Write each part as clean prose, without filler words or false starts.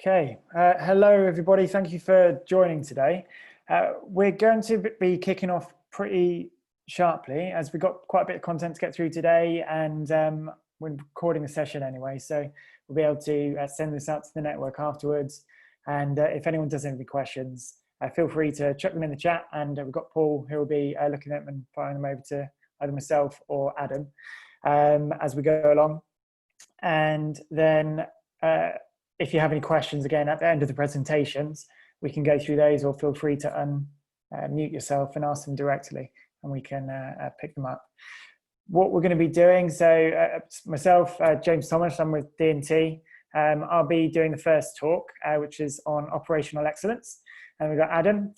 Okay, hello everybody. Thank you for joining today. We're going to be kicking off pretty sharply as we've got quite a bit of content to get through today, and we're recording a session anyway, so we'll be able to send this out to the network afterwards. And if anyone does have any questions, feel free to chuck them in the chat, and we've got Paul who will be looking at them and firing them over to either myself or Adam as we go along. And then if you have any questions, again, at the end of the presentations, we can go through those, or feel free to unmute yourself and ask them directly, and we can pick them up. What we're going to be doing, so myself, James Thomas, I'm with D&T. I'll be doing the first talk, which is on operational excellence. And we've got Adam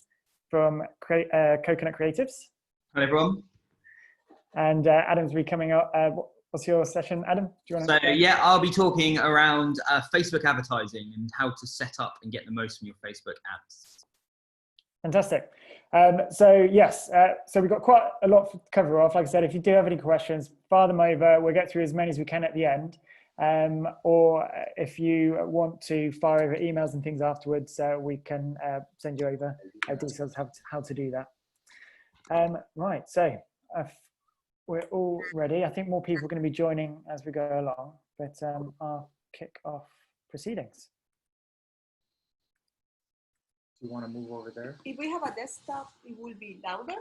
from Coconut Creatives. Hello, everyone. And Adam's be coming up. What's your session, Adam? Do you want to yeah, I'll be talking around Facebook advertising and how to set up and get the most from your Facebook ads. Fantastic. So yes, so we've got quite a lot to cover off. Like I said, if you do have any questions, fire them over. We'll get through as many as we can at the end. Or if you want to fire over emails and things afterwards, we can send you over details how to do that. Right, so we're all ready. I think more people are going to be joining as we go along, but I'll kick off proceedings. Do you want to move over there? If we have a desktop, it will be louder,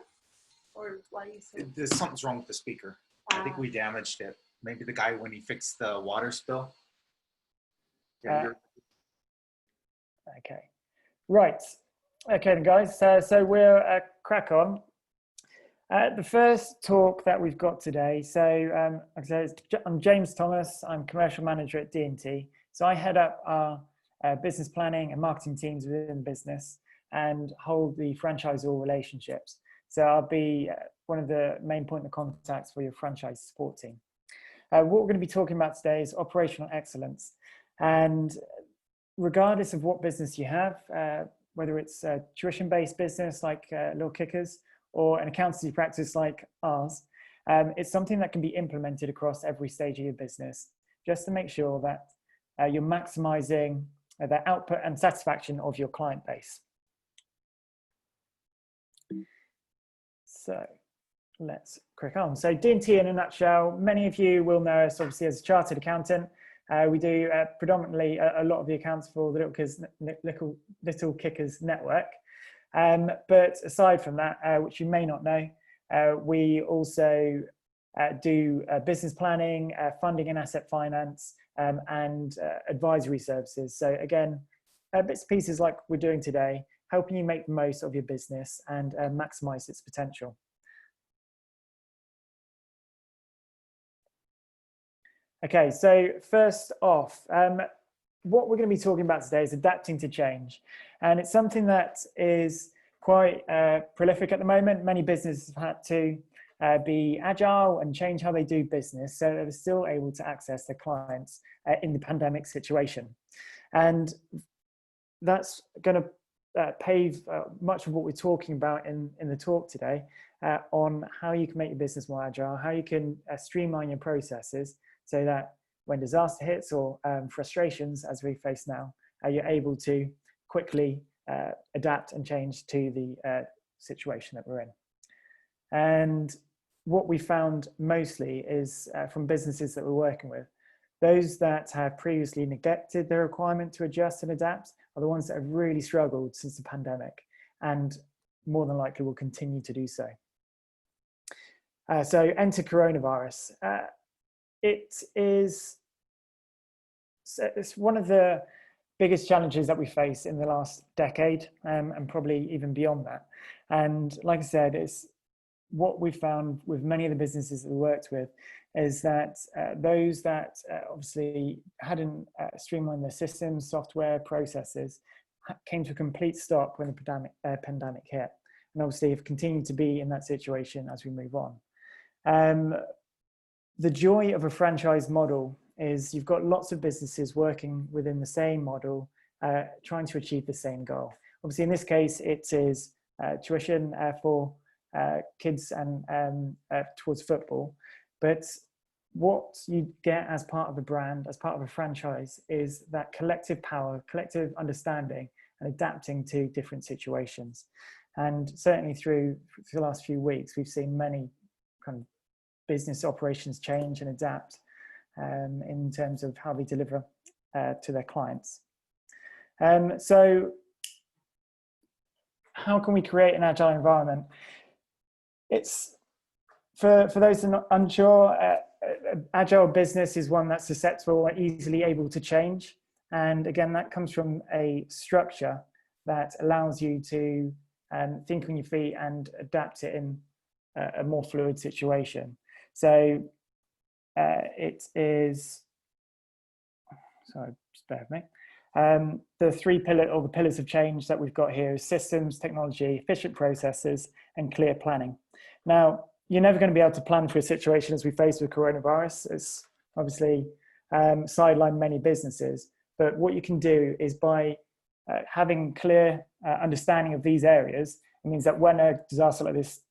or what is it? There's something's wrong with the speaker. I think we damaged it. Maybe the guy when he fixed the water spill. Yeah. Okay. Right. Okay, then, guys. So we'll crack on. The first talk that we've got today, so like I said, I'm James Thomas. I'm commercial manager at D&T. So I head up our business planning and marketing teams within the business and hold the franchisor relationships. So I'll be one of the main point of contacts for your franchise support team. What we're going to be talking about today is operational excellence. And regardless of what business you have, whether it's a tuition-based business like Little Kickers, or an accountancy practice like ours, it's something that can be implemented across every stage of your business, just to make sure that you're maximizing the output and satisfaction of your client base. So let's crack on. So D&T in a nutshell, many of you will know us obviously as a chartered accountant. We do predominantly a lot of the accounts for the Little Kickers network. But aside from that, which you may not know, we also do business planning, funding and asset finance, and advisory services. So again, bits and pieces like we're doing today, helping you make the most of your business and maximize its potential. Okay, so first off, what we're going to be talking about today is adapting to change. And it's something that is quite prolific at the moment. Many businesses have had to be agile and change how they do business so that they're still able to access their clients in the pandemic situation. And that's going to pave much of what we're talking about in the talk today on how you can make your business more agile, how you can streamline your processes so that when disaster hits or frustrations, as we face now, you're able to quickly adapt and change to the situation that we're in. And what we found mostly is from businesses that we're working with, those that have previously neglected the requirement to adjust and adapt are the ones that have really struggled since the pandemic, and more than likely will continue to do so. So enter coronavirus. It's one of the biggest challenges that we face in the last decade, and probably even beyond that. And like I said, it's what we found with many of the businesses that we worked with is that those that obviously hadn't streamlined their systems, software, processes, came to a complete stop when the pandemic hit, and obviously have continued to be in that situation as we move on. The joy of a franchise model is you've got lots of businesses working within the same model, trying to achieve the same goal. Obviously, in this case, it is tuition for kids and towards football. But what you get as part of a brand, as part of a franchise, is that collective power, collective understanding, and adapting to different situations. And certainly through the last few weeks, we've seen many kind of business operations change and adapt in terms of how they deliver to their clients. So how can we create an agile environment? It's for those who are not unsure, agile business is one that's susceptible and easily able to change. And again, that comes from a structure that allows you to think on your feet and adapt it in a more fluid situation. So it is, sorry, just bear with me. The the pillars of change that we've got here is systems, technology, efficient processes, and clear planning. Now, you're never going to be able to plan for a situation as we face with coronavirus. It's obviously sidelined many businesses, but what you can do is by having clear understanding of these areas, it means that when a disaster like this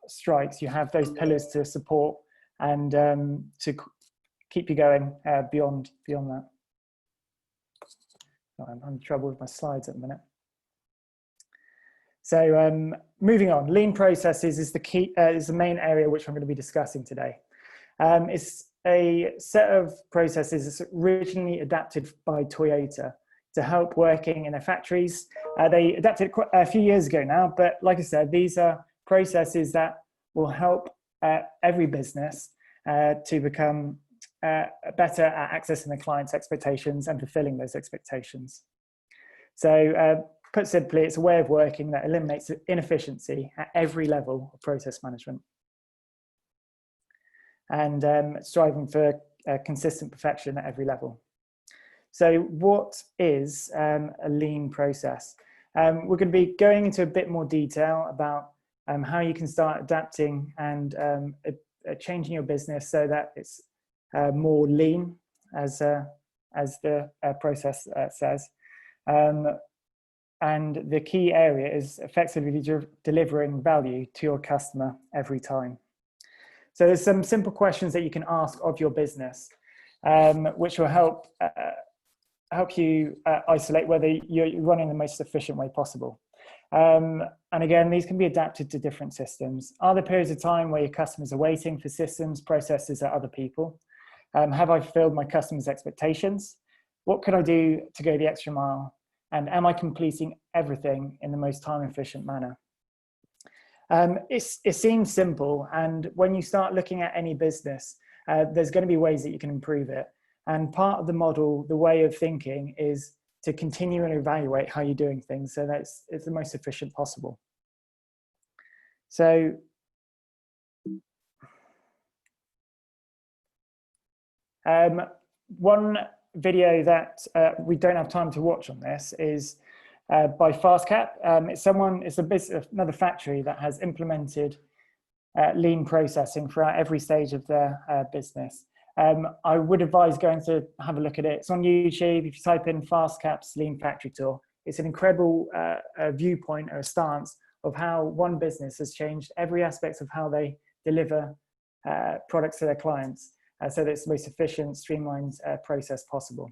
strikes, you have those pillars to support and to keep you going beyond that. I'm having trouble with my slides at the minute. So moving on, lean processes is the main area which I'm going to be discussing today. It's a set of processes that's originally adapted by Toyota to help working in their factories. They adapted it quite a few years ago now, but like I said, these are processes that will help every business to become better at accessing the client's expectations and fulfilling those expectations. So put simply, it's a way of working that eliminates inefficiency at every level of process management and striving for consistent perfection at every level. So what is a lean process? We're going to be going into a bit more detail about how you can start adapting and changing your business so that it's more lean, as the process says. And the key area is effectively delivering value to your customer every time. So there's some simple questions that you can ask of your business, which will help you isolate whether you're running the most efficient way possible. And again, these can be adapted to different systems. Are there periods of time where your customers are waiting for systems, processes, or other people? Have I fulfilled my customers' expectations? What could I do to go the extra mile? And am I completing everything in the most time-efficient manner? It seems simple, and when you start looking at any business, there's going to be ways that you can improve it. And part of the model, the way of thinking, is to continue and evaluate how you're doing things so that it's the most efficient possible. So one video that we don't have time to watch on this is by FastCap. It's another factory that has implemented lean processing throughout every stage of their business. I would advise going to have a look at it. It's on YouTube. If you type in FastCap's Lean Factory Tour, it's an incredible viewpoint or a stance of how one business has changed every aspect of how they deliver products to their clients so that it's the most efficient, streamlined process possible.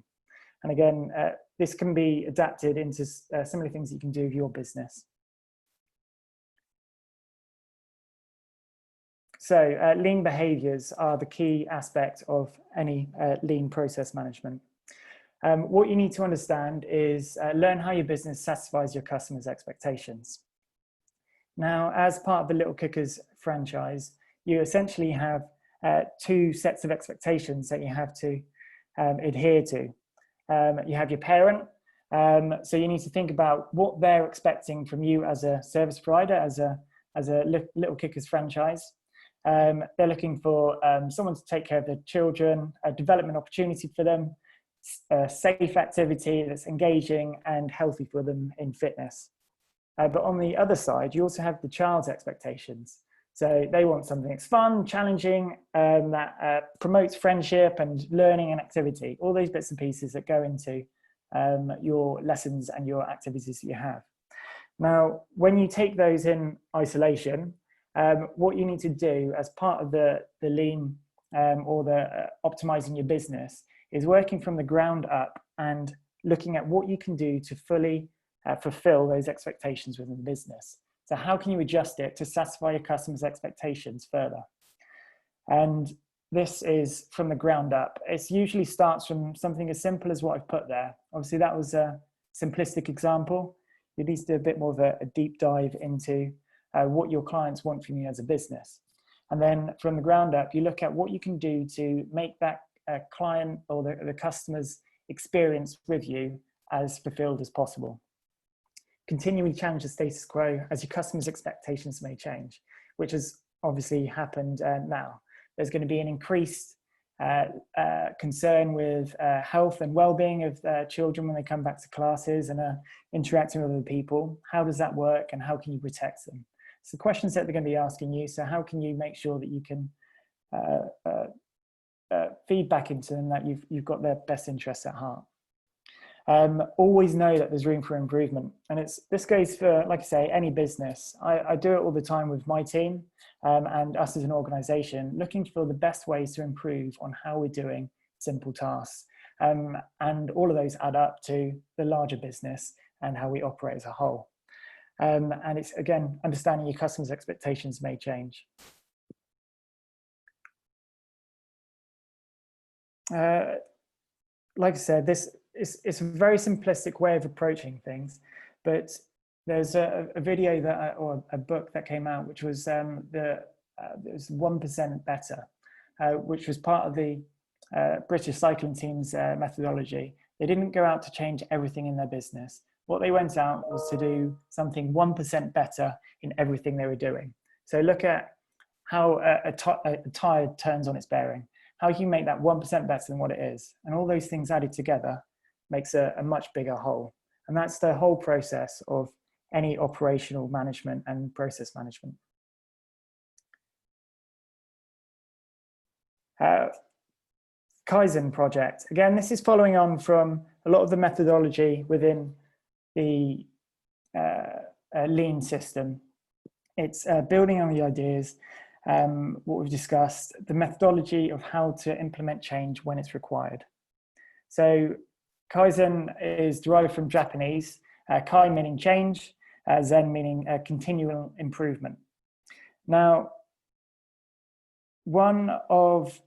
And again, this can be adapted into similar things you can do with your business. So lean behaviors are the key aspect of any lean process management. What you need to understand is learn how your business satisfies your customers' expectations. Now, as part of the Little Kickers franchise, you essentially have two sets of expectations that you have to adhere to. You have your parent, so you need to think about what they're expecting from you as a service provider, as a Little Kickers franchise. They're looking for someone to take care of their children, a development opportunity for them, a safe activity that's engaging and healthy for them in fitness. But on the other side, you also have the child's expectations. So they want something that's fun, challenging, that promotes friendship and learning and activity, all those bits and pieces that go into your lessons and your activities that you have. Now, when you take those in isolation, what you need to do as part of the lean or the optimizing your business is working from the ground up and looking at what you can do to fully fulfill those expectations within the business. So how can you adjust it to satisfy your customers' expectations further? And this is from the ground up. It usually starts from something as simple as what I've put there. Obviously, that was a simplistic example. You need to do a bit more of a deep dive into what your clients want from you as a business. And then from the ground up, you look at what you can do to make that client or the customer's experience with you as fulfilled as possible. Continually challenge the status quo as your customers' expectations may change, which has obviously happened now. There's going to be an increased concern with health and well-being of children when they come back to classes and are interacting with other people. How does that work, and how can you protect them? So the questions that they're going to be asking you. So how can you make sure that you can feed back into them that you've got their best interests at heart? Always know that there's room for improvement, and this goes for, like I say, any business. I do it all the time with my team and us as an organization, looking for the best ways to improve on how we're doing simple tasks, and all of those add up to the larger business and how we operate as a whole. And it's, again, understanding your customers' expectations may change. Like I said, it's a very simplistic way of approaching things, but there's a video or a book that came out, which was it was 1% Better, which was part of the British cycling team's methodology. They didn't go out to change everything in their business. What they went out was to do something 1% better in everything they were doing. So look at how a tire turns on its bearing. How can you make that 1% better than what it is? And all those things added together makes a much bigger whole. And that's the whole process of any operational management and process management. Kaizen project. Again, this is following on from a lot of the methodology within the lean system. It's building on the ideas, what we've discussed, the methodology of how to implement change when it's required. So Kaizen is derived from Japanese, Kai meaning change, Zen meaning continual improvement. Now, one of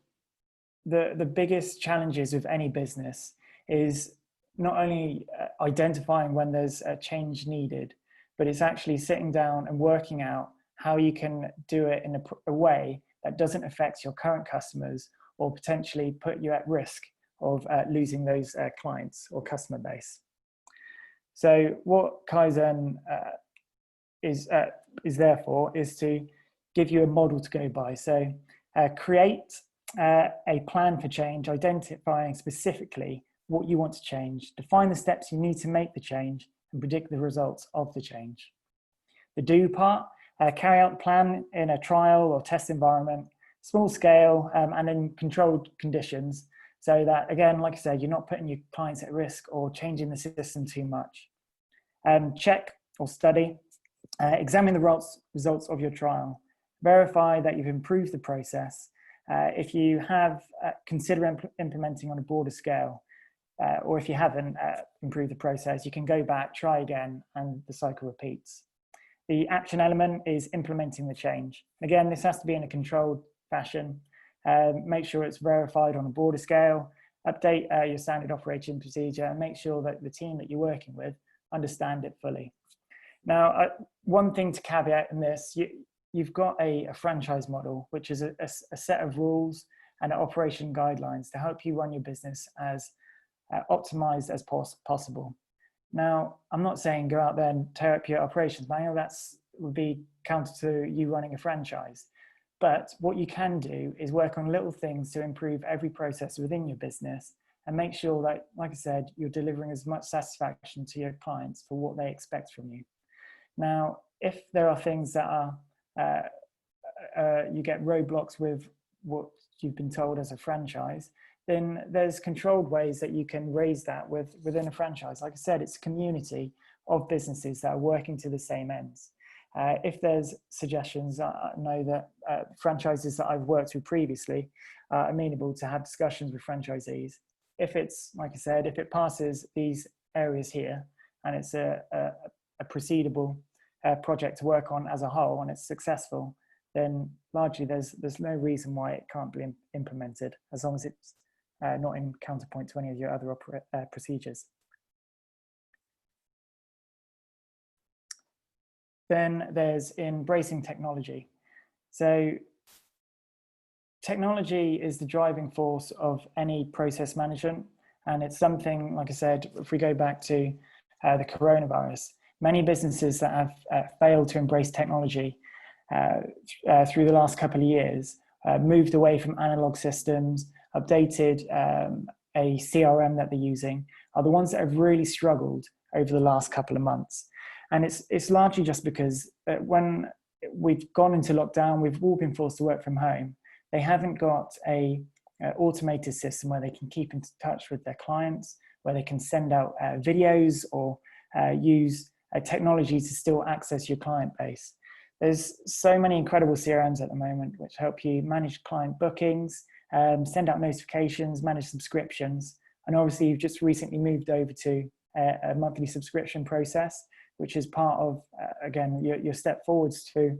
the biggest challenges of any business is not only identifying when there's a change needed, but it's actually sitting down and working out how you can do it in a way that doesn't affect your current customers or potentially put you at risk of losing those clients or customer base. So what Kaizen is there for is to give you a model to go by. So create a plan for change, identifying specifically what you want to change, define the steps you need to make the change, and predict the results of the change. The do part, carry out the plan in a trial or test environment, small scale, and in controlled conditions, so that, again, like I said, you're not putting your clients at risk or changing the system too much. Check or study, examine the results of your trial, verify that you've improved the process. If you have, consider implementing on a broader scale, or if you haven't improved the process, you can go back, try again, and the cycle repeats. The action element is implementing the change. Again, this has to be in a controlled fashion. Make sure it's verified on a broader scale, update your standard operating procedure, and make sure that the team that you're working with understand it fully. Now, one thing to caveat in this, you've got a franchise model, which is a set of rules and operation guidelines to help you run your business as optimized as possible. Now, I'm not saying go out there and tear up your operations, but I know would be counter to you running a franchise. But what you can do is work on little things to improve every process within your business and make sure that, like I said, you're delivering as much satisfaction to your clients for what they expect from you. Now, if there are things that are, you get roadblocks with what you've been told as a franchise, then there's controlled ways that you can raise that within a franchise. Like I said, it's a community of businesses that are working to the same ends. If there's suggestions, I know that franchises that I've worked with previously are amenable to have discussions with franchisees. If it's, like I said, if it passes these areas here and it's a proceedable project to work on as a whole and it's successful, then largely there's no reason why it can't be implemented, as long as it's not in counterpoint to any of your other procedures. Then there's embracing technology. So technology is the driving force of any process management. And it's something, like I said, if we go back to the coronavirus, many businesses that have failed to embrace technology through the last couple of years, moved away from analog systems, updated a CRM that they're using, are the ones that have really struggled over the last couple of months. And it's largely just because when we've gone into lockdown, we've all been forced to work from home. They haven't got a automated system where they can keep in touch with their clients, where they can send out videos or use technology to still access your client base. There's so many incredible CRMs at the moment which help you manage client bookings, send out notifications, manage subscriptions. And obviously you've just recently moved over to a monthly subscription process, which is part of, again, your step forwards to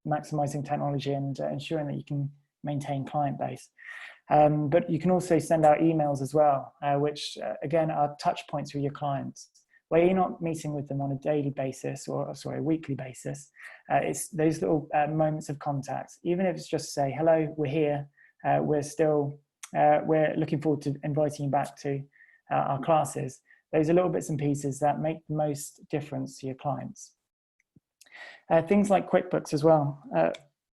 maximizing technology and ensuring that you can maintain client base. But you can also send out emails as well, which again are touch points with your clients, where you're not meeting with them on a daily basis or a weekly basis. It's those little moments of contact, even if it's just say, hello, we're here, we're looking forward to inviting you back to our classes. Those are little bits and pieces that make the most difference to your clients. Things like QuickBooks as well.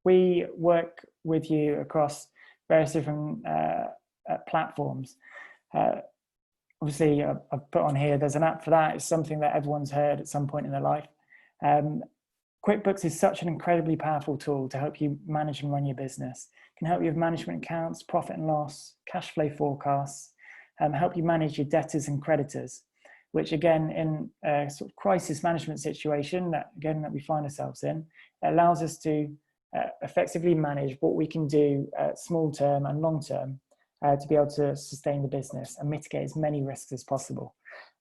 We work with you across various different platforms. Obviously, I've put on here, there's an app for that. It's something that everyone's heard at some point in their life. QuickBooks is such an incredibly powerful tool to help you manage and run your business. It can help you with management accounts, profit and loss, cash flow forecasts, help you manage your debtors and creditors, which again, in a sort of crisis management situation that we find ourselves in, it allows us to effectively manage what we can do small term and long term to be able to sustain the business and mitigate as many risks as possible.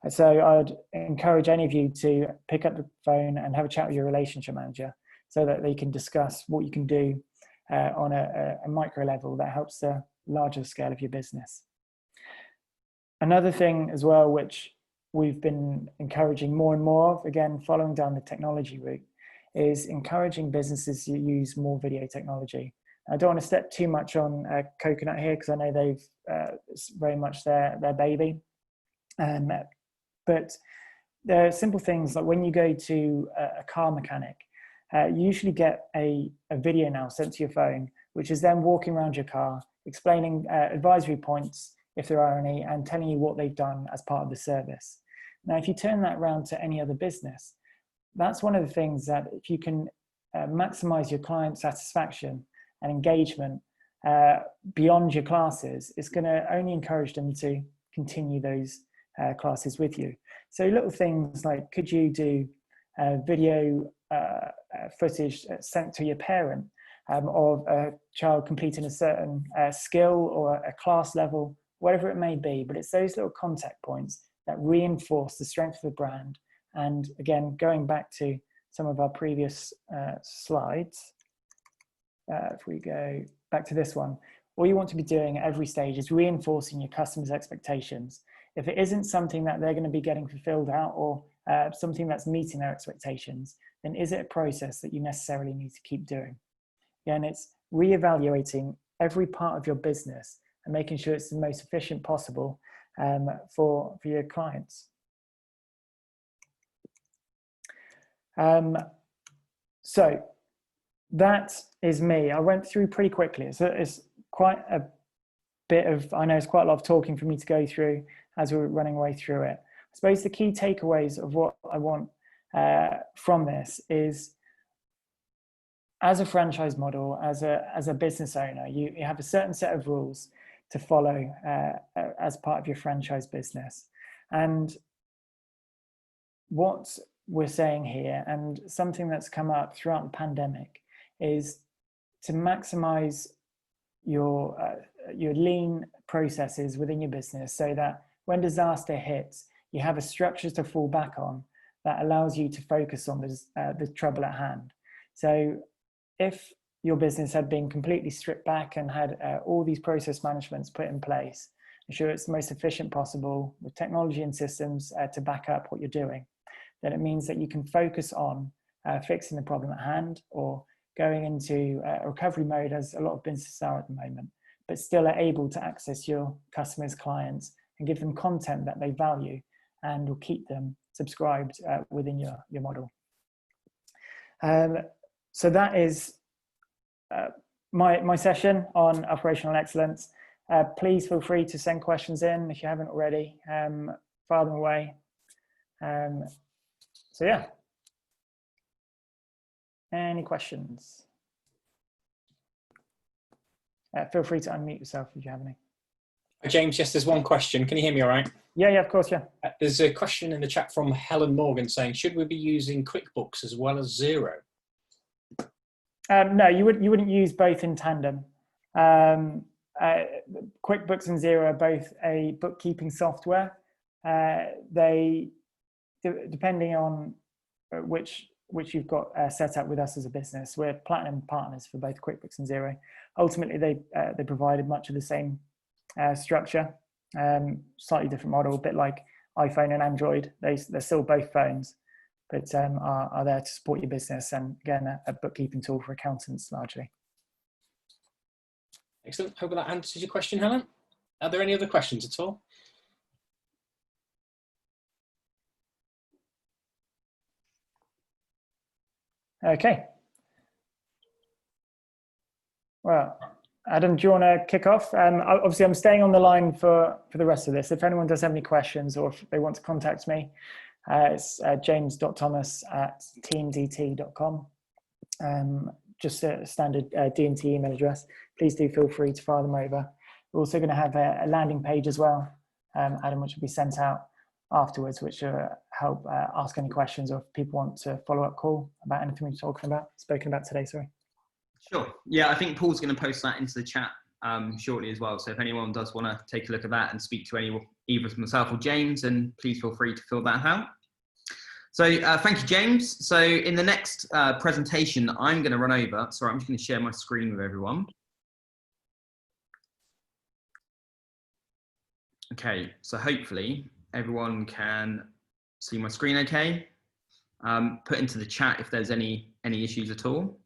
So I'd encourage any of you to pick up the phone and have a chat with your relationship manager so that they can discuss what you can do on a micro level that helps the larger scale of your business. Another thing as well, which we've been encouraging more and more of, again, following down the technology route, is encouraging businesses to use more video technology. I don't want to step too much on Coconut here because I know they've it's very much their baby. But there are simple things like when you go to a car mechanic, you usually get a video now sent to your phone, which is them walking around your car, explaining advisory points, if there are any, and telling you what they've done as part of the service. Now, if you turn that around to any other business, that's one of the things that if you can maximize your client satisfaction and engagement beyond your classes, it's going to only encourage them to continue those classes with you. So little things like, could you do video footage sent to your parent of a child completing a certain skill or a class level, whatever it may be, but it's those little contact points that reinforce the strength of the brand. And again, going back to some of our previous slides, if we go back to this one, all you want to be doing at every stage is reinforcing your customers' expectations. If it isn't something that they're going to be getting fulfilled out or something that's meeting their expectations, then is it a process that you necessarily need to keep doing? Again, it's reevaluating every part of your business and making sure it's the most efficient possible for your clients. So that is me. I went through pretty quickly. It's quite a bit of, I know it's quite a lot of talking for me to go through as we're running away through it. I suppose the key takeaways of what I want from this is, as a franchise model, as a business owner, you have a certain set of rules to follow as part of your franchise business. And what we're saying here, and something that's come up throughout the pandemic, is to maximize your lean processes within your business, so that when disaster hits, you have a structure to fall back on that allows you to focus on the trouble at hand. So if your business had been completely stripped back and had all these process managements put in place, ensure it's the most efficient possible with technology and systems to back up what you're doing, then it means that you can focus on fixing the problem at hand, or going into a recovery mode, as a lot of businesses are at the moment, but still are able to access your customers, clients, and give them content that they value and will keep them subscribed within your model. So that is my session on operational excellence. Please feel free to send questions in if you haven't already. Fire them away. So yeah. Any questions? Feel free to unmute yourself if you have any. James, yes, there's one question. Can you hear me all right? Yeah, of course, yeah. There's a question in the chat from Helen Morgan saying, should we be using QuickBooks as well as Xero? No, you wouldn't use both in tandem. QuickBooks and Xero are both a bookkeeping software. They, depending on which you've got set up with us as a business, we're platinum partners for both QuickBooks and Xero. Ultimately, they provided much of the same structure, slightly different model, a bit like iPhone and Android. They're still both phones, but are there to support your business, and again, a bookkeeping tool for accountants largely. Excellent. Hope that answers your question, Helen. Are there any other questions at all? Okay. Well, Adam, do you want to kick off? Obviously, I'm staying on the line for the rest of this. If anyone does have any questions, or if they want to contact me, it's james.thomas@teamdt.com. Just a standard D&T email address. Please do feel free to fire them over. We're also going to have a landing page as well, Adam, which will be sent out afterwards, which will help ask any questions, or if people want to follow-up call about anything we've spoken about today, sorry. Sure. Yeah, I think Paul's going to post that into the chat shortly as well. So if anyone does want to take a look at that and speak to either myself or James, then please feel free to fill that out. So thank you, James. So in the next presentation, I'm going to run over. Sorry, I'm just going to share my screen with everyone. Okay, so hopefully everyone can see my screen okay. Put into the chat if there's any issues at all.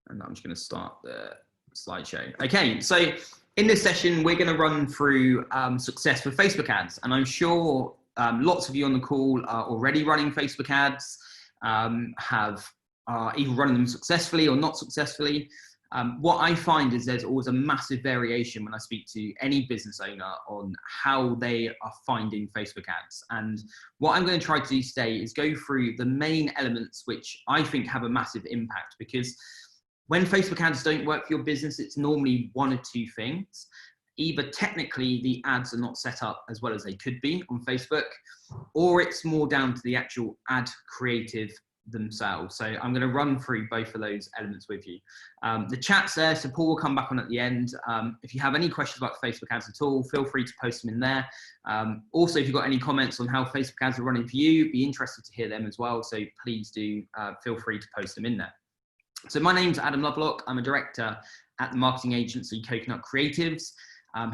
And I'm just going to start the slideshow. Okay, so in this session, we're going to run through success with Facebook ads. And I'm sure lots of you on the call are already running Facebook ads, are either running them successfully or not successfully. What I find is there's always a massive variation when I speak to any business owner on how they are finding Facebook ads. And what I'm going to try to do today is go through the main elements which I think have a massive impact, because when Facebook ads don't work for your business, it's normally one or two things. Either technically the ads are not set up as well as they could be on Facebook, or it's more down to the actual ad creative themselves. So I'm going to run through both of those elements with you. The chat's there, so Paul will come back on at the end. If you have any questions about Facebook ads at all, feel free to post them in there. Also, if you've got any comments on how Facebook ads are running for you, be interested to hear them as well. So please do feel free to post them in there. So my name's Adam Lovelock. I'm a director at the marketing agency Coconut Creatives.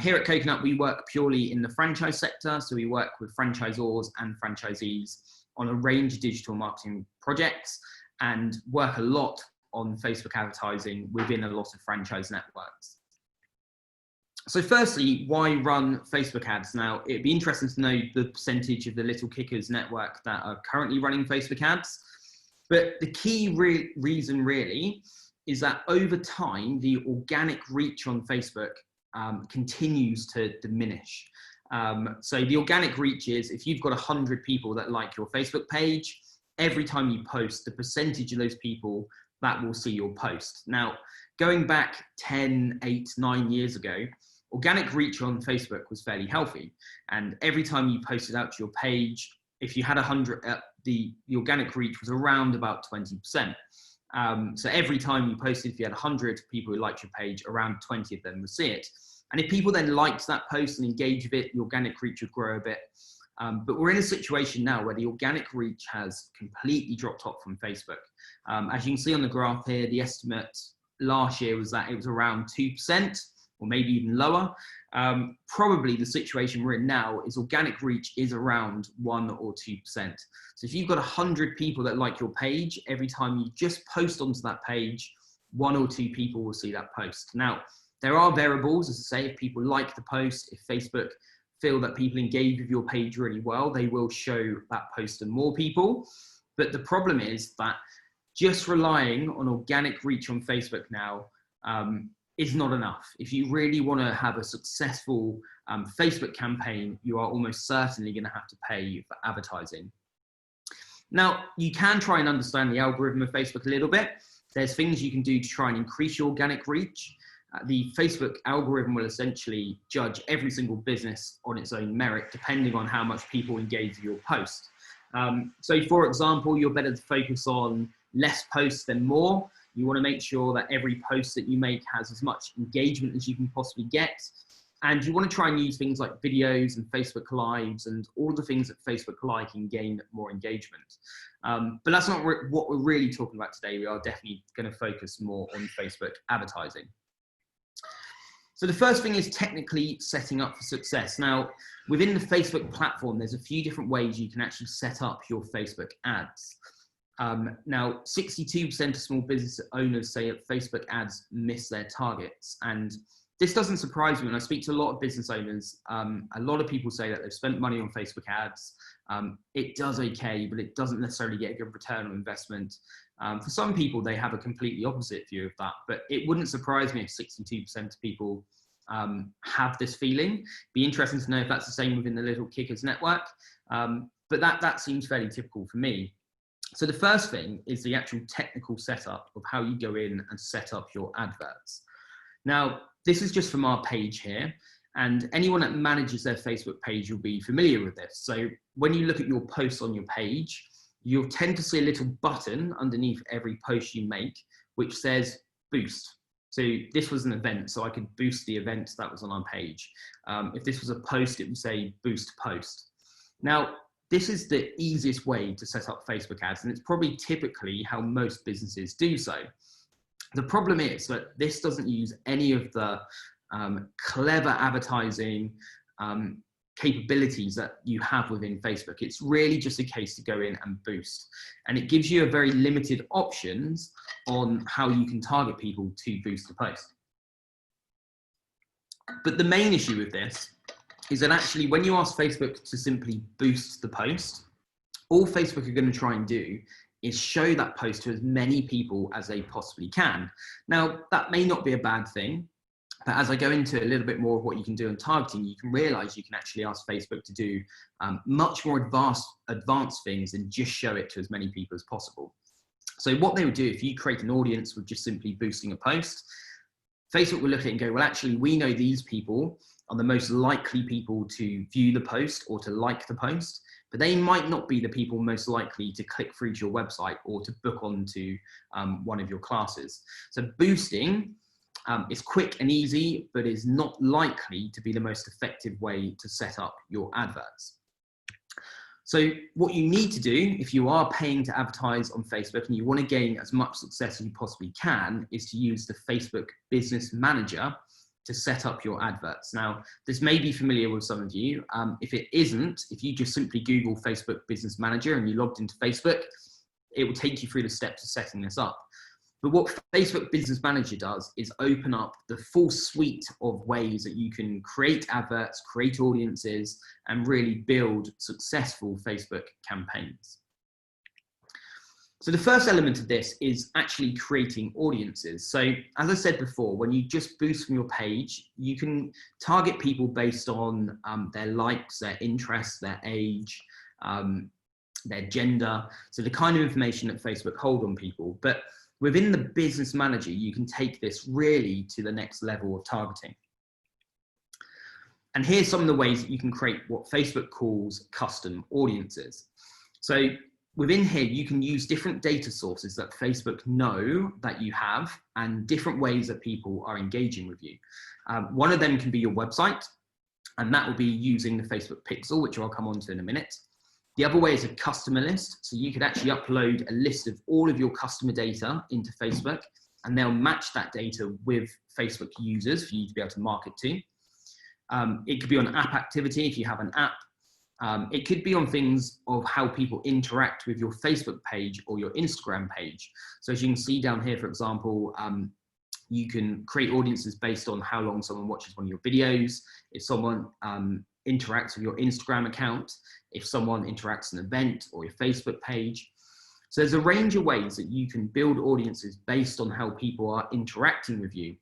Here at Coconut, we work purely in the franchise sector. So we work with franchisors and franchisees on a range of digital marketing projects, and work a lot on Facebook advertising within a lot of franchise networks. So firstly, why run Facebook ads? Now, it'd be interesting to know the percentage of the Little Kickers network that are currently running Facebook ads. But the key reason really is that over time, the organic reach on Facebook continues to diminish. So the organic reach is, if you've got 100 people that like your Facebook page, every time you post, the percentage of those people that will see your post. Now, going back 10, 8, 9 years ago, organic reach on Facebook was fairly healthy. And every time you posted out to your page, if you had 100, the organic reach was around about 20%. So every time you posted, if you had 100 people who liked your page, around 20 of them would see it. And if people then liked that post and engaged with it, the organic reach would grow a bit. But we're in a situation now where the organic reach has completely dropped off from Facebook. As you can see on the graph here, the estimate last year was that it was around 2%, or maybe even lower. Probably the situation we're in now is organic reach is around 1 or 2%. So if you've got 100 people that like your page, every time you just post onto that page, 1 or 2 people will see that post. Now, there are variables, as I say, if people like the post, if Facebook feel that people engage with your page really well, they will show that post to more people. But the problem is that just relying on organic reach on Facebook now is not enough. If you really want to have a successful Facebook campaign, you are almost certainly going to have to pay for advertising. Now, you can try and understand the algorithm of Facebook a little bit. There's things you can do to try and increase your organic reach. The Facebook algorithm will essentially judge every single business on its own merit, depending on how much people engage with your post. So for example, you're better to focus on less posts than more. You want to make sure that every post that you make has as much engagement as you can possibly get. And you want to try and use things like videos and Facebook Lives and all the things that Facebook like can gain more engagement. But that's not what we're really talking about today. We are definitely going to focus more on Facebook advertising. So the first thing is technically setting up for success. Now, within the Facebook platform, there's a few different ways you can actually set up your Facebook ads. Now, 62% of small business owners say that Facebook ads miss their targets. And this doesn't surprise me. When I speak to a lot of business owners, a lot of people say that they've spent money on Facebook ads. It does okay, but it doesn't necessarily get a good return on investment. For some people, they have a completely opposite view of that, but it wouldn't surprise me if 62% of people have this feeling. Be interesting to know if that's the same within the Little Kickers network, but that seems fairly typical for me. So the first thing is the actual technical setup of how you go in and set up your adverts. Now, this is just from our page here, and anyone that manages their Facebook page will be familiar with this. So when you look at your posts on your page, you'll tend to see a little button underneath every post you make, which says boost. So this was an event, so I could boost the event that was on our page. If this was a post, it would say boost post. Now, this is the easiest way to set up Facebook ads, and it's probably typically how most businesses do so. The problem is that this doesn't use any of the clever advertising capabilities that you have within Facebook. It's really just a case to go in and boost. And it gives you a very limited options on how you can target people to boost the post. But the main issue with this is that actually when you ask Facebook to simply boost the post, all Facebook are going to try and do is show that post to as many people as they possibly can. Now, that may not be a bad thing, but as I go into a little bit more of what you can do in targeting, you can realize you can actually ask Facebook to do much more advanced things and just show it to as many people as possible. So what they would do if you create an audience with just simply boosting a post, Facebook will look at it and go, well, actually, we know these people are the most likely people to view the post or to like the post, but they might not be the people most likely to click through to your website or to book onto one of your classes. So boosting is quick and easy, but is not likely to be the most effective way to set up your adverts. So what you need to do if you are paying to advertise on Facebook and you want to gain as much success as you possibly can is to use the Facebook Business Manager to set up your adverts. Now, this may be familiar with some of you. If it isn't, if you just simply Google Facebook Business Manager and you logged into Facebook, it will take you through the steps of setting this up. But what Facebook Business Manager does is open up the full suite of ways that you can create adverts, create audiences, and really build successful Facebook campaigns. So the first element of this is actually creating audiences. So as I said before, when you just boost from your page, you can target people based on their likes, their interests, their age, their gender. So the kind of information that Facebook hold on people. But within the Business Manager, you can take this really to the next level of targeting. And here's some of the ways that you can create what Facebook calls custom audiences. So within here, you can use different data sources that Facebook know that you have and different ways that people are engaging with you. One of them can be your website, and that will be using the Facebook pixel, which I'll come on to in a minute. The other way is a customer list. So you could actually upload a list of all of your customer data into Facebook, and they'll match that data with Facebook users for you to be able to market to. It could be on app activity if you have an app. It could be on things of how people interact with your Facebook page or your Instagram page. So as you can see down here, for example, you can create audiences based on how long someone watches one of your videos, if someone interacts with your Instagram account, if someone interacts in an event or your Facebook page. So there's a range of ways that you can build audiences based on how people are interacting with you,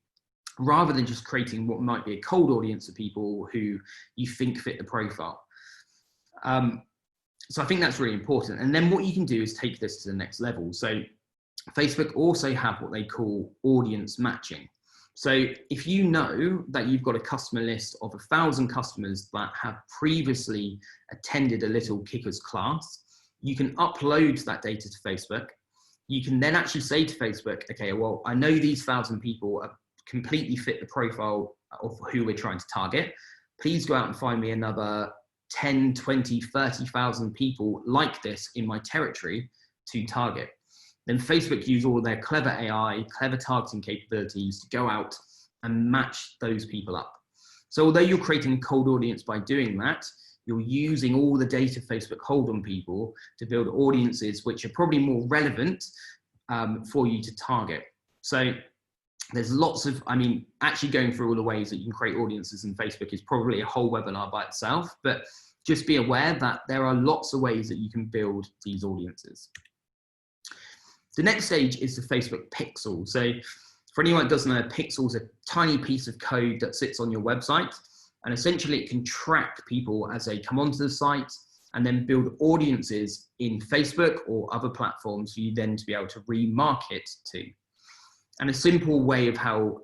rather than just creating what might be a cold audience of people who you think fit the profile. So I think that's really important. And then what you can do is take this to the next level. So Facebook also have what they call audience matching. So if you know that you've got a customer list of 1,000 customers that have previously attended a Little Kickers class, you can upload that data to Facebook. You can then actually say to Facebook, okay, well, I know these 1,000 people are completely fit the profile of who we're trying to target. Please go out and find me another 10, 20, 30,000 people like this in my territory to target. Then Facebook use all of their clever AI, clever targeting capabilities to go out and match those people up. So although you're creating a cold audience by doing that, you're using all the data Facebook hold on people to build audiences which are probably more relevant for you to target. So there's lots of, I mean, actually going through all the ways that you can create audiences in Facebook is probably a whole webinar by itself, but just be aware that there are lots of ways that you can build these audiences. The next stage is the Facebook pixel. So for anyone that doesn't know, a pixel is a tiny piece of code that sits on your website, and essentially it can track people as they come onto the site and then build audiences in Facebook or other platforms for you then to be able to remarket to. And a simple way of how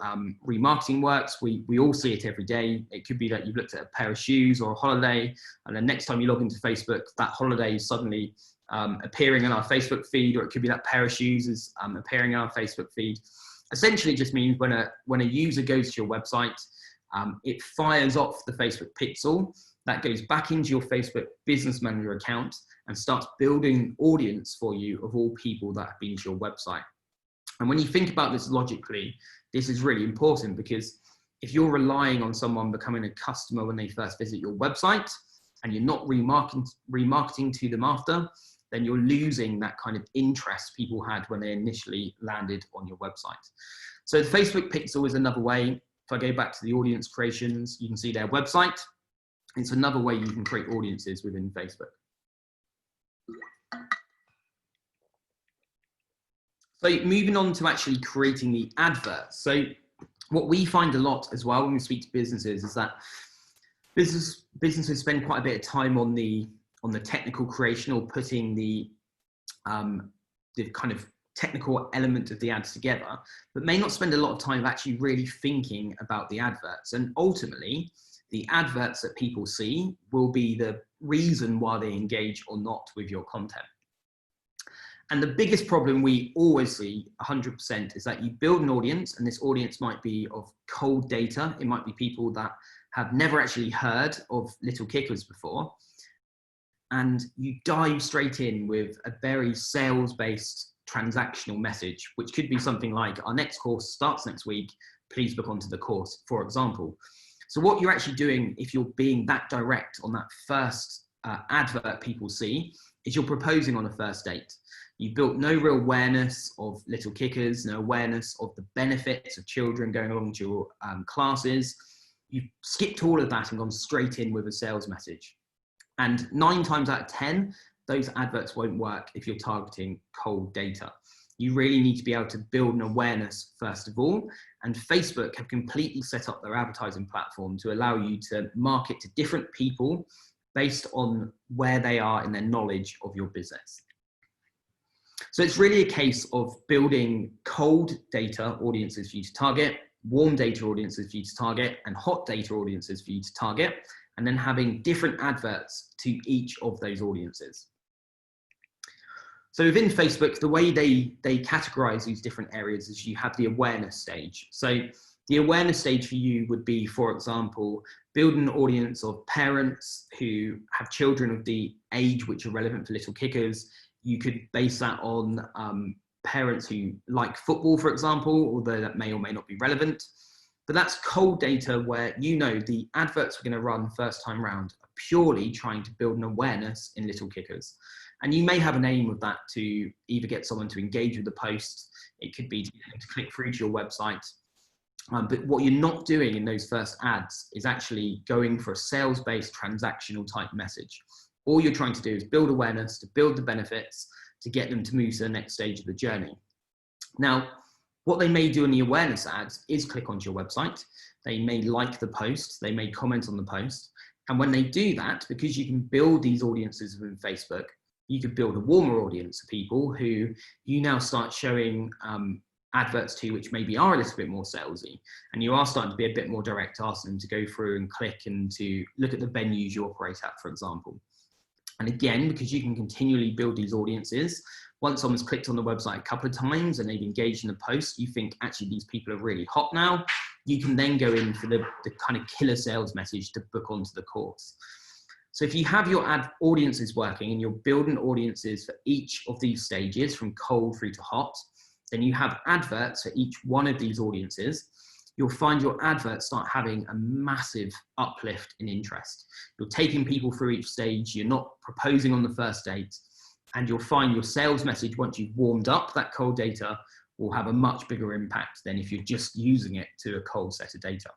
remarketing works, we all see it every day. It could be that you've looked at a pair of shoes or a holiday, and the next time you log into Facebook, that holiday is suddenly appearing in our Facebook feed, or it could be that pair of shoes is appearing in our Facebook feed. Essentially, it just means when a user goes to your website, it fires off the Facebook pixel that goes back into your Facebook Business Manager account and starts building audience for you of all people that have been to your website. And when you think about this logically, this is really important, because if you're relying on someone becoming a customer when they first visit your website and you're not remarketing to them after, then you're losing that kind of interest people had when they initially landed on your website. So the Facebook pixel is another way. If I go back to the audience creations, you can see their website. It's another way you can create audiences within Facebook. So moving on to actually creating the adverts. So what we find a lot as well when we speak to businesses is that businesses spend quite a bit of time on the technical creation, or putting the kind of technical element of the ads together, but may not spend a lot of time actually really thinking about the adverts. And ultimately, the adverts that people see will be the reason why they engage or not with your content. And the biggest problem we always see 100% is that you build an audience, and this audience might be of cold data. It might be people that have never actually heard of Little Kickers before. And you dive straight in with a very sales-based transactional message, which could be something like, our next course starts next week, please book onto the course, for example. So what you're actually doing, if you're being that direct on that first advert people see, is you're proposing on a first date. You've built no real awareness of Little Kickers, no awareness of the benefits of children going along to your classes. You've skipped all of that and gone straight in with a sales message. And 9 times out of 10, those adverts won't work if you're targeting cold data. You really need to be able to build an awareness first of all. And Facebook have completely set up their advertising platform to allow you to market to different people based on where they are in their knowledge of your business. So it's really a case of building cold data audiences for you to target. warm data audiences for you to target and hot data audiences for you to target, and then having different adverts to each of those audiences. So within Facebook, the way they categorize these different areas is you have the awareness stage. So the awareness stage for you would be, for example, build an audience of parents who have children of the age which are relevant for little kickers. You could base that on parents who like football, for example, although that may or may not be relevant. But that's cold data where you know the adverts we're going to run first time round are purely trying to build an awareness in little kickers. And you may have an aim of that to either get someone to engage with the post, it could be to get them to click through to your website. But what you're not doing in those first ads is actually going for a sales-based transactional type message. All you're trying to do is build awareness, to build the benefits, to get them to move to the next stage of the journey. Now, what they may do in the awareness ads is click onto your website. They may like the post, they may comment on the post. And when they do that, because you can build these audiences within Facebook, you could build a warmer audience of people who you now start showing adverts to, which maybe are a little bit more salesy, and you are starting to be a bit more direct, asking them to go through and click and to look at the venues you operate at, for example. And again, because you can continually build these audiences, once someone's clicked on the website a couple of times and they've engaged in the post, you think actually these people are really hot now, you can then go in for the kind of killer sales message to book onto the course. So if you have your ad audiences working and you're building audiences for each of these stages from cold through to hot, then you have adverts for each one of these audiences. You'll find your adverts start having a massive uplift in interest. You're taking people through each stage. You're not proposing on the first date, and you'll find your sales message, once you've warmed up that cold data, will have a much bigger impact than if you're just using it to a cold set of data.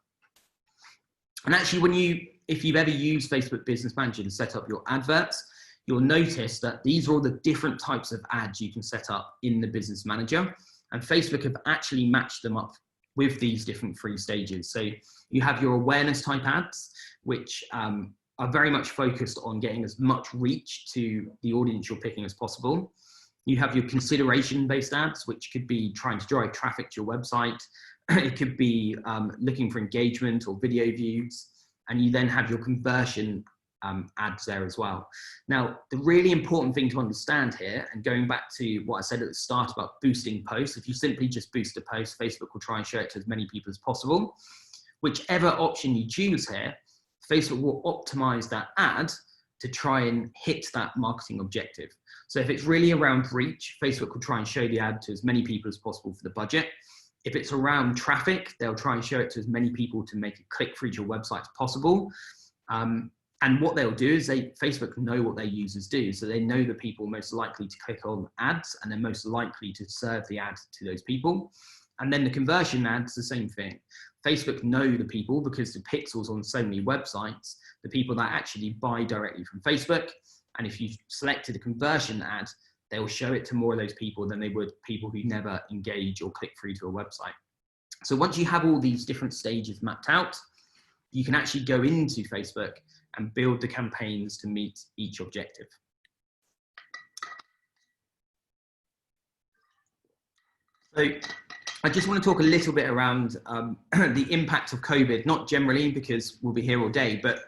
And actually, if you've ever used Facebook Business Manager to set up your adverts, you'll notice that these are all the different types of ads you can set up in the Business Manager. And Facebook have actually matched them up with these different free stages. So you have your awareness type ads, which are very much focused on getting as much reach to the audience you're picking as possible. You have your consideration based ads, which could be trying to drive traffic to your website. It could be looking for engagement or video views. And you then have your conversion ads there as well. Now, the really important thing to understand here, and going back to what I said at the start about boosting posts, if you simply just boost a post, Facebook will try and show it to as many people as possible. Whichever option you choose here, Facebook will optimize that ad to try and hit that marketing objective. So if it's really around reach, Facebook will try and show the ad to as many people as possible for the budget. If it's around traffic, they'll try and show it to as many people to make a click through to your website as possible. And what they'll do is Facebook know what their users do. So they know the people most likely to click on ads, and they're most likely to serve the ad to those people. And then the conversion ads, the same thing. Facebook know the people, because the pixels on so many websites, the people that actually buy directly from Facebook. And if you've selected a conversion ad, they'll show it to more of those people than they would people who never engage or click through to a website. So once you have all these different stages mapped out, you can actually go into Facebook and build the campaigns to meet each objective. So I just want to talk a little bit around the impact of COVID, not generally because we'll be here all day, but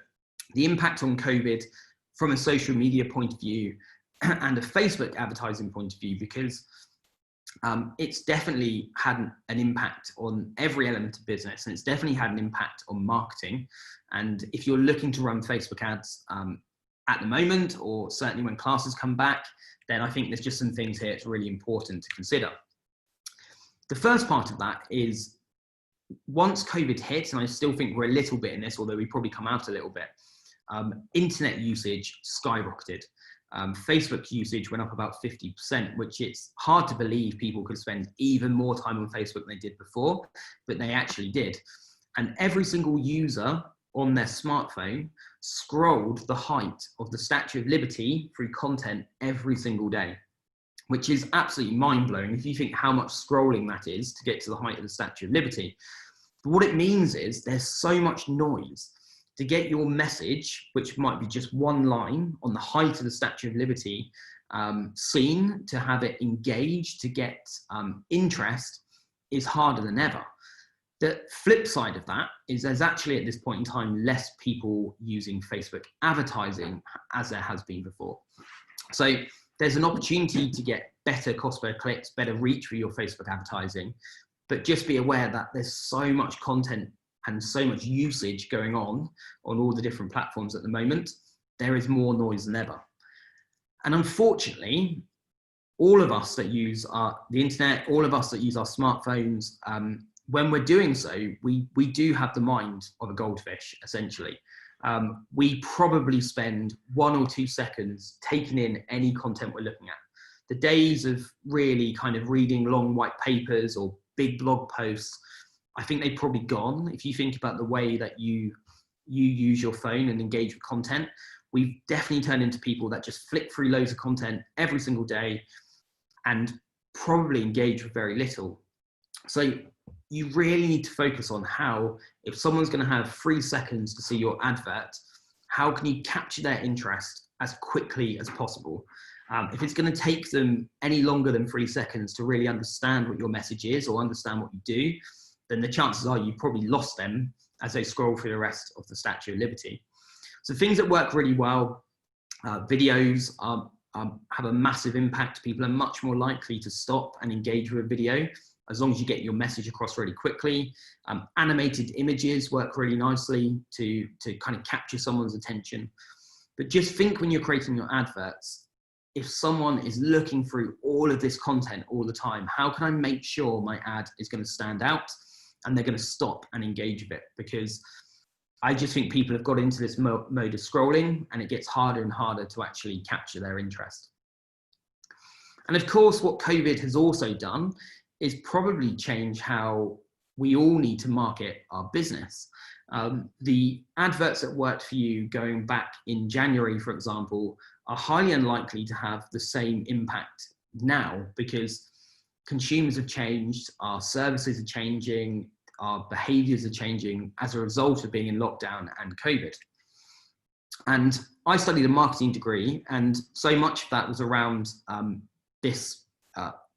the impact on COVID from a social media point of view and a Facebook advertising point of view, because it's definitely had an impact on every element of business, and it's definitely had an impact on marketing. And if you're looking to run Facebook ads at the moment, or certainly when classes come back, then I think there's just some things here it's really important to consider. The first part of that is, once COVID hit, and I still think we're a little bit in this, although we probably come out a little bit, internet usage skyrocketed. Facebook usage went up about 50%, which it's hard to believe people could spend even more time on Facebook than they did before, but they actually did. And every single user on their smartphone scrolled the height of the Statue of Liberty through content every single day, which is absolutely mind-blowing if you think how much scrolling that is to get to the height of the Statue of Liberty. But what it means is there's so much noise to get your message, which might be just one line on the height of the Statue of Liberty, seen, to have it engaged, to get interest, is harder than ever. The flip side of that is there's actually at this point in time less people using Facebook advertising as there has been before. So there's an opportunity to get better cost per clicks, better reach for your Facebook advertising, but just be aware that there's so much content and so much usage going on all the different platforms at the moment. There is more noise than ever. And unfortunately, all of us that use the internet, all of us that use our smartphones, when we're doing so, we do have the mind of a goldfish, essentially. We probably spend 1 or 2 seconds taking in any content we're looking at. The days of really kind of reading long white papers or big blog posts, I think they've probably gone. If you think about the way that you use your phone and engage with content, we've definitely turned into people that just flick through loads of content every single day and probably engage with very little. So you really need to focus on how, if someone's going to have 3 seconds to see your advert, how can you capture their interest as quickly as possible? If it's going to take them any longer than 3 seconds to really understand what your message is or understand what you do, then the chances are you've probably lost them as they scroll through the rest of the Statue of Liberty. So things that work really well, videos have a massive impact. People are much more likely to stop and engage with a video as long as you get your message across really quickly. Animated images work really nicely to kind of capture someone's attention. But just think when you're creating your adverts, if someone is looking through all of this content all the time, how can I make sure my ad is going to stand out and they're going to stop and engage with it? Because I just think people have got into this mode of scrolling and it gets harder and harder to actually capture their interest. And of course, what COVID has also done is probably change how we all need to market our business. The adverts that worked for you going back in January, for example, are highly unlikely to have the same impact now because consumers have changed, our services are changing, our behaviors are changing as a result of being in lockdown and COVID. And I studied a marketing degree, and so much of that was around this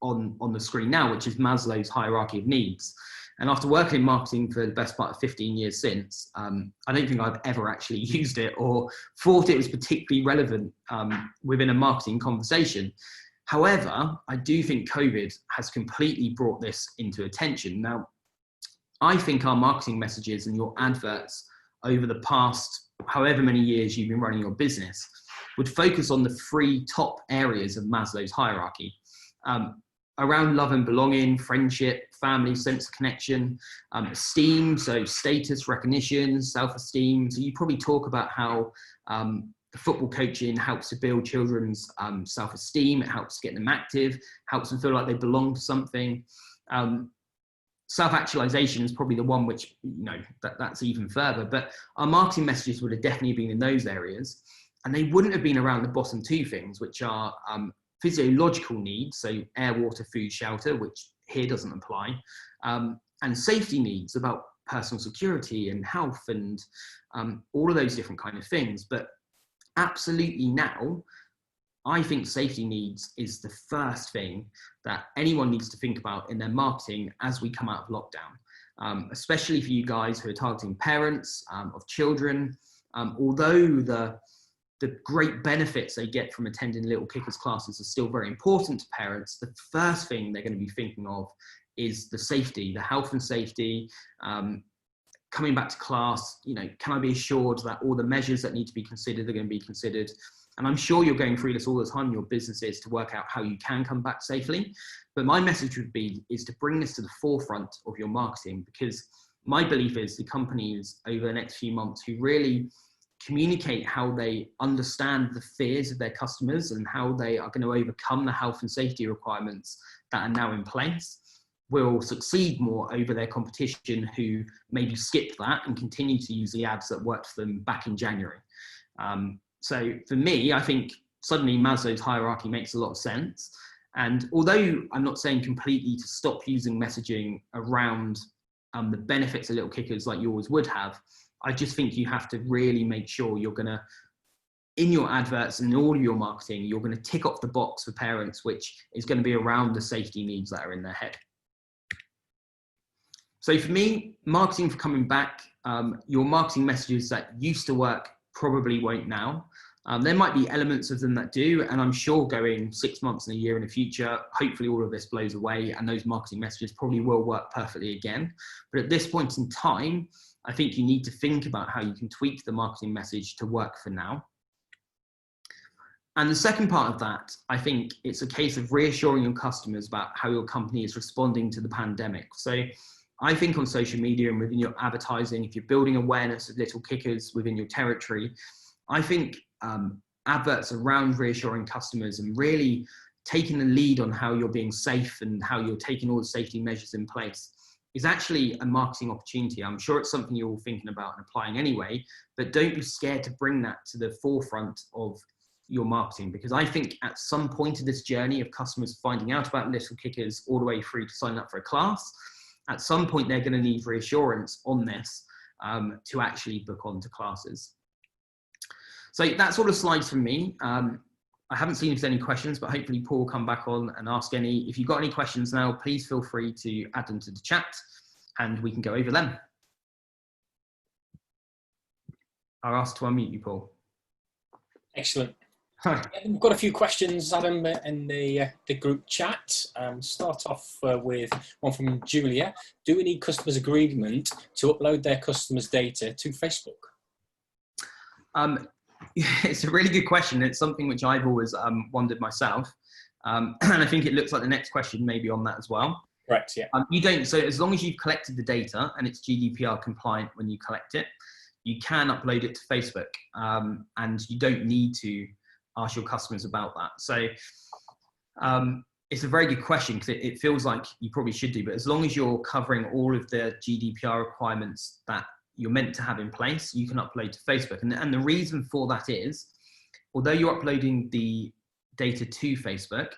on the screen now, which is Maslow's hierarchy of needs. And after working in marketing for the best part of 15 years since, I don't think I've ever actually used it or thought it was particularly relevant within a marketing conversation. However, I do think COVID has completely brought this into attention. Now, I think our marketing messages and your adverts over the past however many years you've been running your business would focus on the 3 top areas of Maslow's hierarchy. Around love and belonging, friendship, family, sense of connection, esteem, so status, recognition, self-esteem. So you probably talk about how the football coaching helps to build children's self-esteem, it helps get them active, helps them feel like they belong to something. Self-actualization is probably the one which, that's even further, but our marketing messages would have definitely been in those areas, and they wouldn't have been around the bottom 2 things, which are physiological needs, so air, water, food, shelter, which here doesn't apply, and safety needs about personal security and health and all of those different kind of things. But absolutely now, I think safety needs is the first thing that anyone needs to think about in their marketing as we come out of lockdown, especially for you guys who are targeting parents of children. Although the great benefits they get from attending Little Kickers classes are still very important to parents, the first thing they're going to be thinking of is the safety, the health and safety. Coming back to class, can I be assured that all the measures that need to be considered are going to be considered? And I'm sure you're going through this all the time in your businesses to work out how you can come back safely. But my message would be is to bring this to the forefront of your marketing, because my belief is the companies over the next few months who really communicate how they understand the fears of their customers and how they are going to overcome the health and safety requirements that are now in place will succeed more over their competition who maybe skip that and continue to use the ads that worked for them back in January. So for me, I think suddenly Maslow's hierarchy makes a lot of sense. And although I'm not saying completely to stop using messaging around the benefits of Little Kickers like yours would have, I just think you have to really make sure you're going to, in your adverts and all of your marketing, you're going to tick off the box for parents, which is going to be around the safety needs that are in their head. So for me, marketing for coming back, your marketing messages that used to work probably won't now. There might be elements of them that do, and I'm sure going 6 months and a year in the future, hopefully all of this blows away and those marketing messages probably will work perfectly again. But at this point in time, I think you need to think about how you can tweak the marketing message to work for now. And the second part of that, I think it's a case of reassuring your customers about how your company is responding to the pandemic. So I think on social media and within your advertising, if you're building awareness of Little Kickers within your territory, I think adverts around reassuring customers and really taking the lead on how you're being safe and how you're taking all the safety measures in place is actually a marketing opportunity. I'm sure it's something you're all thinking about and applying anyway, but don't be scared to bring that to the forefront of your marketing, because I think at some point of this journey of customers finding out about Little Kickers all the way through to sign up for a class, at some point they're going to need reassurance on this to actually book onto classes. So that's all the slides from me. I haven't seen if there's any questions, but hopefully Paul will come back on and ask any. If you've got any questions now, please feel free to add them to the chat and we can go over them. I'll ask to unmute you, Paul. Excellent. We've got a few questions, Adam, in the group chat. Start off with one from Julia. Do we need customers' agreement to upload their customers' data to Facebook? It's a really good question. It's something which I've always wondered myself. And I think it looks like the next question may be on that as well. Correct, yeah. You don't, so as long as you've collected the data and it's GDPR compliant when you collect it, you can upload it to Facebook, and you don't need to ask your customers about that. So it's a very good question, because it feels like you probably should do, but as long as you're covering all of the GDPR requirements that you're meant to have in place, you can upload to Facebook. And the reason for that is, although you're uploading the data to Facebook,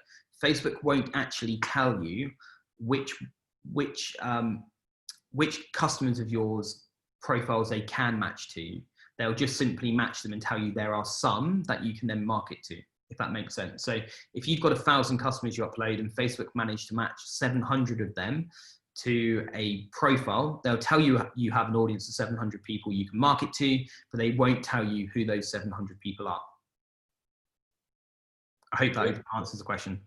Facebook won't actually tell you which customers of yours profiles they can match to. They'll just simply match them and tell you there are some that you can then market to, if that makes sense. So if you've got 1,000 customers you upload and Facebook managed to match 700 of them to a profile, they'll tell you you have an audience of 700 people you can market to, but they won't tell you who those 700 people are. I hope that answers the question.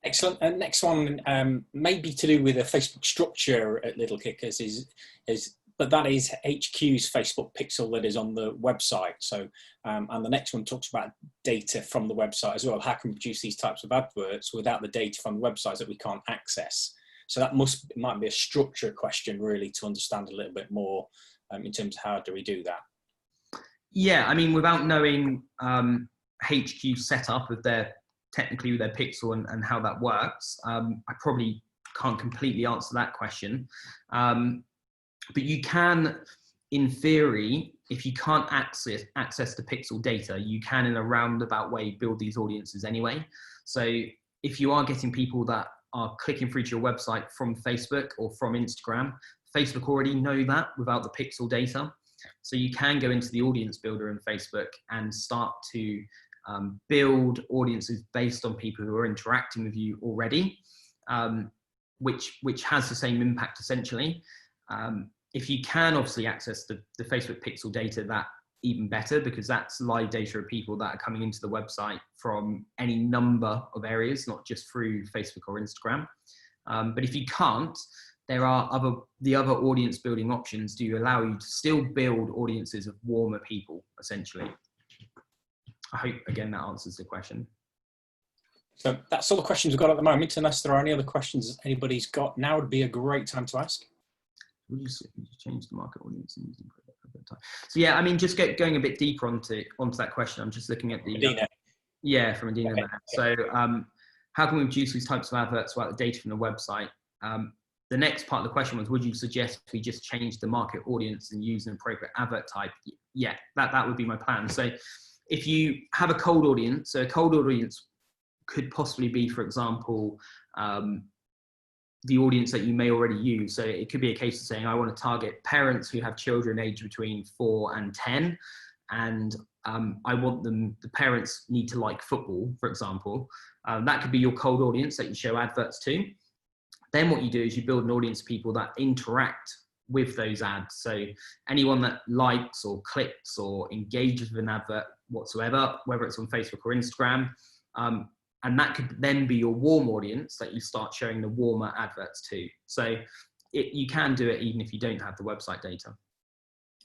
Excellent. And next one, maybe to do with the Facebook structure at Little Kickers but that is HQ's Facebook pixel that is on the website. So, and the next one talks about data from the website as well. How can we produce these types of adverts without the data from the websites that we can't access? So that might be a structure question really to understand a little bit more in terms of how do we do that? Yeah, I mean, without knowing HQ setup of technically with their pixel and how that works, I probably can't completely answer that question. But you can, in theory, if you can't access the pixel data, you can in a roundabout way build these audiences anyway. So if you are getting people that are clicking through to your website from Facebook or from Instagram, Facebook already know that without the pixel data. So you can go into the audience builder in Facebook and start to build audiences based on people who are interacting with you already, which has the same impact essentially. If you can obviously access the Facebook pixel data, that even better, because that's live data of people that are coming into the website from any number of areas, not just through Facebook or Instagram. But if you can't, there are the other audience building options do allow you to still build audiences of warmer people, essentially. I hope, again, that answers the question. So that's all the questions we've got at the moment. Unless there are any other questions anybody's got, now would be a great time to ask. We'll just change the market audience and using time. So yeah, I mean, just going a bit deeper onto that question. I'm just looking at the Medina. Yeah, from Medina. Okay. So how can we reduce these types of adverts without the data from the website? The next part of the question was, would you suggest we just change the market audience and use an appropriate advert type? Yeah, that would be my plan. So if you have a cold audience, so a cold audience could possibly be, for example, the audience that you may already use. So it could be a case of saying, I want to target parents who have children aged between 4 and 10, and I want the parents need to like football, for example. That could be your cold audience that you show adverts to. Then what you do is you build an audience of people that interact with those ads. So anyone that likes or clicks or engages with an advert whatsoever, whether it's on Facebook or Instagram, and that could then be your warm audience that you start showing the warmer adverts to. So you can do it even if you don't have the website data.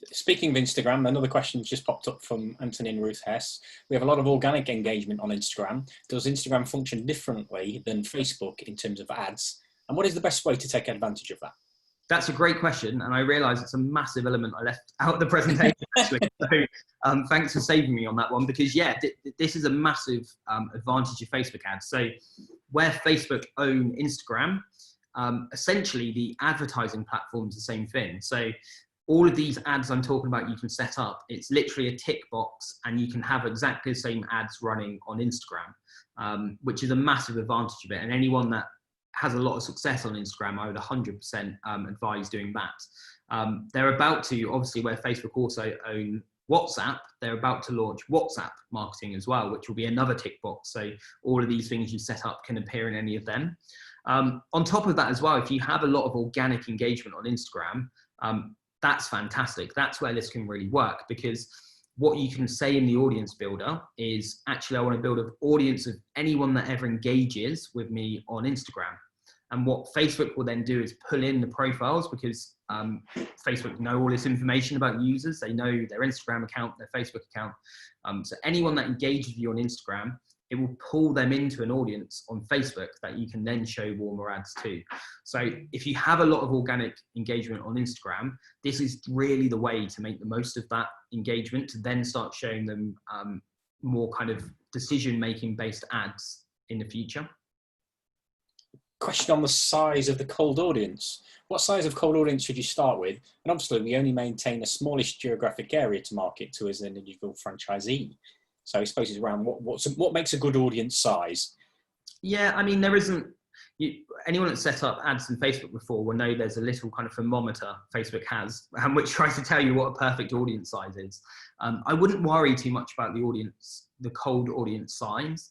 Speaking of Instagram, another question just popped up from Anthony and Ruth Hess. We have a lot of organic engagement on Instagram. Does Instagram function differently than Facebook in terms of ads? And what is the best way to take advantage of that? That's a great question, and I realise it's a massive element I left out of the presentation. Actually. So thanks for saving me on that one, because yeah, this is a massive advantage of Facebook ads. So where Facebook own Instagram, essentially the advertising platform is the same thing. So all of these ads I'm talking about, you can set up. It's literally a tick box, and you can have exactly the same ads running on Instagram, which is a massive advantage of it. And anyone that has a lot of success on Instagram, I would 100% advise doing that. They're about to, obviously where Facebook also own WhatsApp, they're about to launch WhatsApp marketing as well, which will be another tick box. So all of these things you set up can appear in any of them. On top of that as well, if you have a lot of organic engagement on Instagram, that's fantastic. That's where this can really work, because what you can say in the audience builder is, actually, I want to build an audience of anyone that ever engages with me on Instagram. And what Facebook will then do is pull in the profiles, because Facebook know all this information about users. They know their Instagram account, their Facebook account. So anyone that engages with you on Instagram, it will pull them into an audience on Facebook that you can then show warmer ads to. So if you have a lot of organic engagement on Instagram, this is really the way to make the most of that engagement, to then start showing them more kind of decision-making based ads in the future. Question on the size of the cold audience. What size of cold audience should you start with? And obviously we only maintain a smallish geographic area to market to as an individual franchisee. So I suppose it's around what makes a good audience size? Yeah, I mean, there isn't, anyone that's set up ads in Facebook before will know there's a little kind of thermometer Facebook has, which tries to tell you what a perfect audience size is. I wouldn't worry too much about the audience, the cold audience size.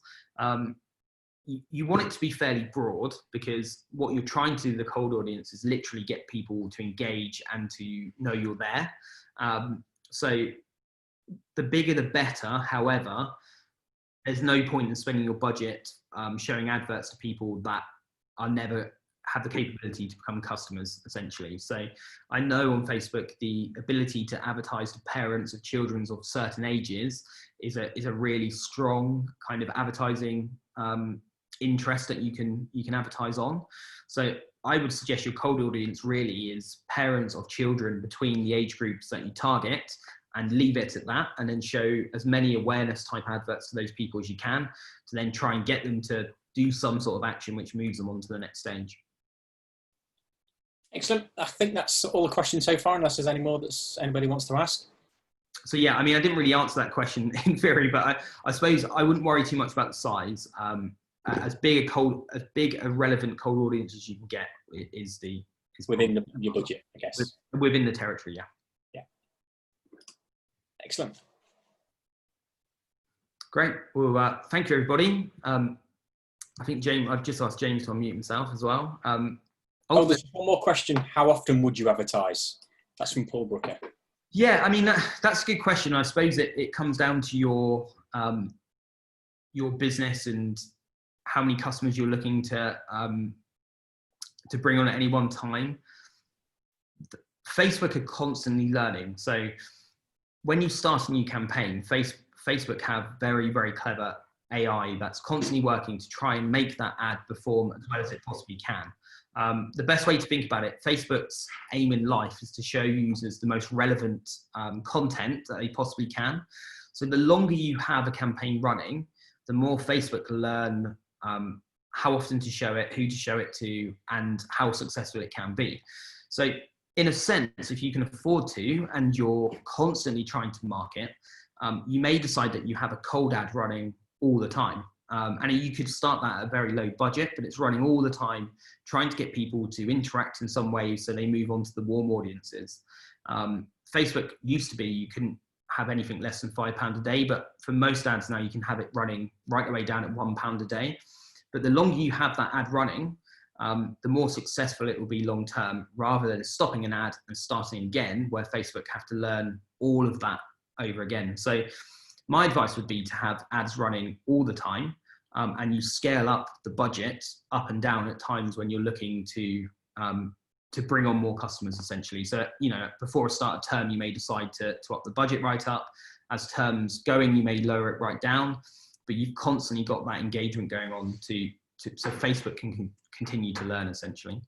You want it to be fairly broad, because what you're trying to do with the cold audience is literally get people to engage and to know you're there. So the bigger the better. However, there's no point in spending your budget showing adverts to people that are never have the capability to become customers, essentially. So I know on Facebook, the ability to advertise to parents of children of certain ages is a really strong kind of advertising interest that you can advertise on. So I would suggest your cold audience really is parents of children between the age groups that you target, and leave it at that, and then show as many awareness type adverts to those people as you can, to then try and get them to do some sort of action which moves them on to the next stage. Excellent. I think that's all the questions so far, unless there's any more that anybody wants to ask. So yeah, I mean, I didn't really answer that question in theory, but I suppose I wouldn't worry too much about the size. As big a relevant cold audience as you can get is within your budget, I guess. Within the territory, yeah. Excellent. Great. Well, thank you, everybody. I think I've just asked James to unmute himself as well. There's one more question. How often would you advertise? That's from Paul Brooker. Yeah, I mean, that's a good question. I suppose it comes down to your business and how many customers you're looking to bring on at any one time. Facebook are constantly learning. So when you start a new campaign, Facebook have very, very clever AI that's constantly working to try and make that ad perform as well as it possibly can. The best way to think about it, Facebook's aim in life is to show users the most relevant content that they possibly can. So the longer you have a campaign running, the more Facebook learn how often to show it, who to show it to, and how successful it can be. So in a sense, if you can afford to, and you're constantly trying to market, you may decide that you have a cold ad running all the time. And you could start that at a very low budget, but it's running all the time, trying to get people to interact in some way so they move on to the warm audiences. Facebook used to be, you couldn't have anything less than £5 a day, but for most ads now, you can have it running right the way down at £1 a day. But the longer you have that ad running, the more successful it will be long term, rather than stopping an ad and starting again, where Facebook have to learn all of that over again. So my advice would be to have ads running all the time, and you scale up the budget up and down at times when you're looking to bring on more customers, essentially. So, you know, before a start of term, you may decide to up the budget right up. As terms going, you may lower it right down, but you've constantly got that engagement going on so Facebook can continue to learn, essentially.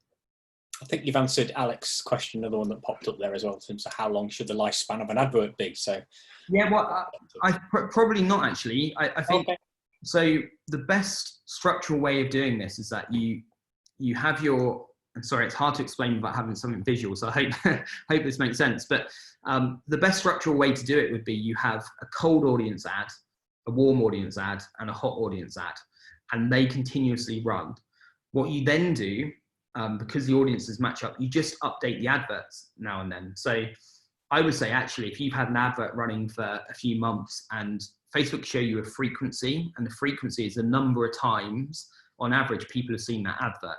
I think you've answered Alex's question, another one that popped up there as well, in terms of how long should the lifespan of an advert be. So yeah, well, probably not actually. I think so. The best structural way of doing this is that you have your. And sorry, it's hard to explain without having something visual. So I hope this makes sense. But the best structural way to do it would be you have a cold audience ad, a warm audience ad, and a hot audience ad, and they continuously run. What you then do, because the audiences match up, you just update the adverts now and then. So I would say, actually, if you've had an advert running for a few months and Facebook show you a frequency, and the frequency is the number of times on average people have seen that advert.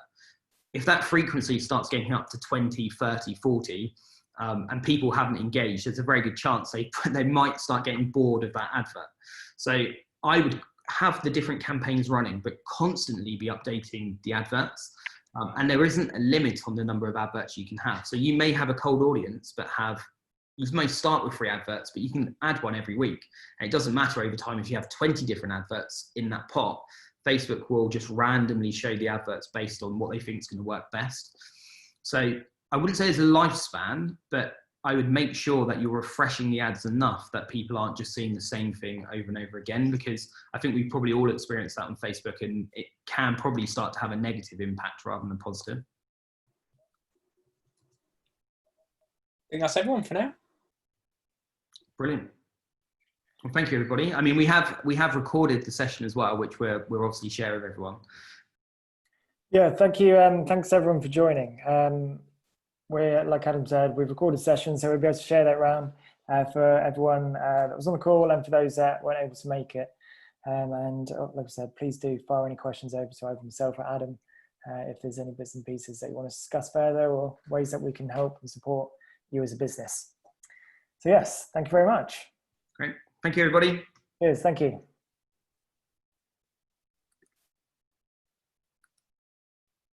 If that frequency starts getting up to 20, 30, 40, and people haven't engaged, there's a very good chance they might start getting bored of that advert. So I would have the different campaigns running, but constantly be updating the adverts. And there isn't a limit on the number of adverts you can have. So you may have a cold audience, but you may start with 3 adverts, but you can add one every week. And it doesn't matter over time if you have 20 different adverts in that pot. Facebook will just randomly show the adverts based on what they think is going to work best. So I wouldn't say there's a lifespan, but I would make sure that you're refreshing the ads enough that people aren't just seeing the same thing over and over again, because I think we've probably all experienced that on Facebook, and it can probably start to have a negative impact rather than positive. I think that's everyone for now. Brilliant. Well, thank you, everybody. I mean, we have recorded the session as well, which we're obviously sharing with everyone. Yeah, thank you. Thanks everyone for joining. We're, like Adam said, we've recorded sessions, so we'll be able to share that around for everyone that was on the call and for those that weren't able to make it. And like I said, please do fire any questions over to either myself or Adam if there's any bits and pieces that you want to discuss further, or ways that we can help and support you as a business. So yes, thank you very much. Great. Thank you, everybody. Cheers. Thank you.